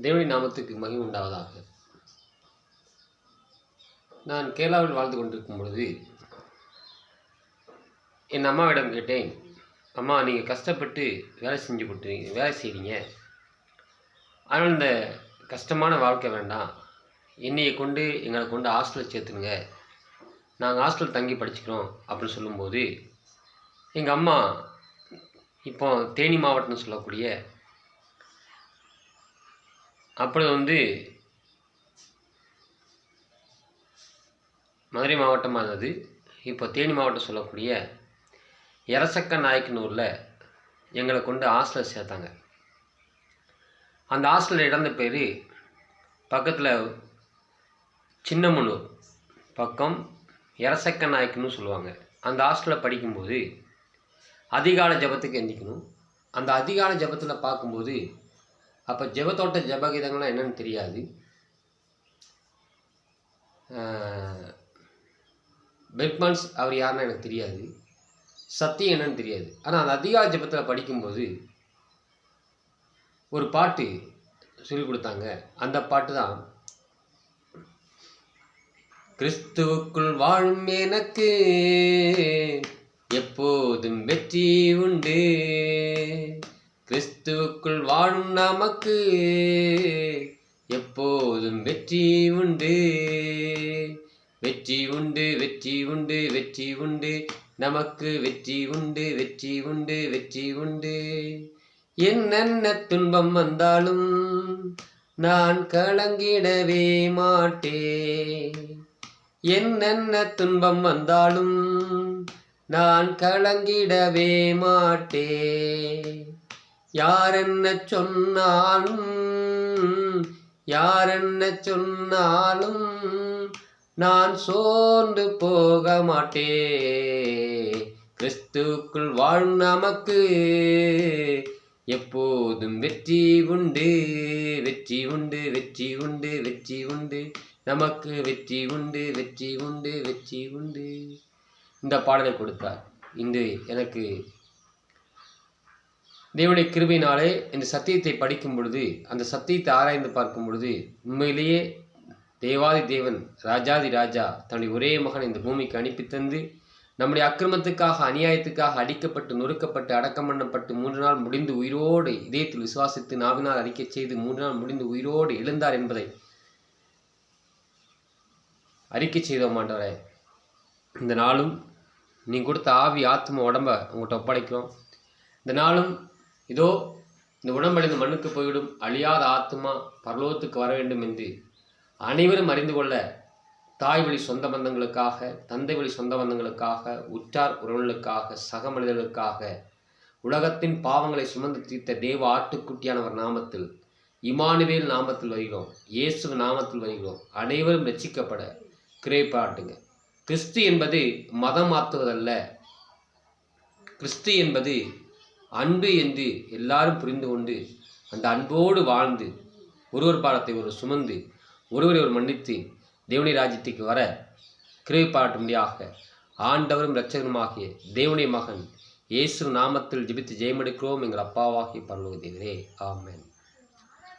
தேவனின் நாமத்துக்கு மகிமை உண்டாவதாக. நான் கேரளாவில் வாழ்ந்து கொண்டிருக்கும் பொழுது என் அம்மாவிடம் கேட்டேன், அம்மா நீங்கள் கஷ்டப்பட்டு வேலை செய்கிறீங்க, ஆனால் இந்த கஷ்டமான வாழ்க்கை வேண்டாம், எங்களை கொண்டு ஹாஸ்டலில் சேர்த்துங்க, நாங்கள் ஹாஸ்டல் தங்கி படிச்சுக்கிறோம் அப்படின்னு சொல்லும்போது எங்கள் அம்மா இப்போ தேனி மாவட்டம்னு சொல்லக்கூடிய அப்பொழுது மதுரை மாவட்டமாக இருந்தது. இப்போ தேனி மாவட்டம் சொல்லக்கூடிய எரசக்க நாயக்கனூரில் எங்களை கொண்டு ஹாஸ்டலில் சேர்த்தாங்க. அந்த ஹாஸ்டலில் இடந்த பேர் பக்கத்தில் சின்னமனூர் பக்கம் எரசக்க நாயக்கன்னு சொல்லுவாங்க. அந்த ஹாஸ்டலில் படிக்கும்போது அதிகாலை ஜபத்துக்கு எந்திக்கணும். அந்த அதிகாலை ஜபத்தில் பார்க்கும்போது அப்போ ஜெபத்தோட்ட ஜபகீதங்கள்லாம் என்னென்னு தெரியாது. பெர்க்மன்ஸ் அவர் யாருன்னு எனக்கு தெரியாது, சத்தியம் என்னன்னு தெரியாது. ஆனால் அந்த அதிகாலை ஜபத்தில் படிக்கும்போது ஒரு பாட்டு சொல்லிக் கொடுத்தாங்க. அந்த பாட்டு தான், கிறிஸ்துவுக்குள் வாழும் எனக்கு எப்போதும் வெற்றி உண்டு, கிறிஸ்துவுக்குள் வாழும் நமக்கு எப்போதும் வெற்றி உண்டு, வெற்றி உண்டு, வெற்றி உண்டு, வெற்றி உண்டு, நமக்கு வெற்றி உண்டு, வெற்றி உண்டு, வெற்றி உண்டு. என்னென்ன துன்பம் வந்தாலும் நான் கலங்கிடவே மாட்டேன், என்னென்ன துன்பம் வந்தாலும் நான் கலங்கிடவே மாட்டேன். யாரென்ன சொன்னாலும் நான் சோர்ந்து போக மாட்டேன், கிறிஸ்துவுக்குள் வாழும் நமக்கு எப்போதும் வெற்றி உண்டு, வெற்றி உண்டு, வெற்றி உண்டு, வெற்றி உண்டு, நமக்கு வெற்றி உண்டு, வெற்றி உண்டு, வெற்றி உண்டு. இந்த பாடலை கொடுத்தார். இன்று எனக்கு தேவனுடைய கிருபையினாலே இந்த சத்தியத்தை படிக்கும் பொழுது, அந்த சத்தியத்தை ஆராய்ந்து பார்க்கும் பொழுது, உண்மையிலேயே தேவாதி தேவன் ராஜாதி ராஜா தன்னுடைய ஒரே மகன் இந்த பூமிக்கு அனுப்பி தந்து நம்முடைய அக்கிரமத்துக்காக அநியாயத்துக்காக அடிக்கப்பட்டு நொறுக்கப்பட்டு அடக்கம் பண்ணப்பட்டு 3 நாள் முடிந்து உயிரோடு இதயத்தில் விசுவாசித்து நாவினால் அறிக்கை செய்து 3 நாள் முடிந்து உயிரோடு எழுந்தார் என்பதை அறிக்கை செய்தோம். ஆண்டவரே, இந்த நாளும் நீ கொடுத்த ஆவி ஆத்ம உடம்ப உங்கள்கிட்ட ஒப்படைக்கிறோம். இந்த நாளும் இதோ இந்த உடம்படைந்து மண்ணுக்கு போய்விடும் அழியாத ஆத்மா பரலோகத்துக்கு வர வேண்டும் என்று அனைவரும் அறிந்து கொள்ள தாய் வழி சொந்த பந்தங்களுக்காக, தந்தை வழி சொந்த பந்தங்களுக்காக, உற்றார் உறவுகளுக்காக, சக மனிதர்களுக்காக, உலகத்தின் பாவங்களை சுமந்து தீர்த்த தேவ ஆட்டுக்குட்டியானவர் நாமத்தில், இமானுவேல் நாமத்தில் வருகிறோம், இயேசு நாமத்தில் வருகிறோம். அனைவரும் ரட்சிக்கப்பட கிருபை பாராட்டுங்க. கிறிஸ்து என்பது மதம் மாற்றுவதல்ல, கிறிஸ்து என்பது அன்பு என்று எல்லாரும் புரிந்து கொண்டு அந்த அன்போடு வாழ்ந்து ஒருவர் பாரத்தை ஒரு சுமந்து ஒருவரை ஒரு மன்னித்து தேவனுடைய ராஜ்யத்துக்கு வர கிருபை பாராட்டும்படியாக ஆண்டவரும் இரட்சகருமாகிய தேவனுடைய மகன் இயேசு நாமத்தில் ஜெபித்து ஜெயமெடுக்கிறோம் எங்கள் அப்பாவாகிய பரலோக தேவரே. ஆமென்.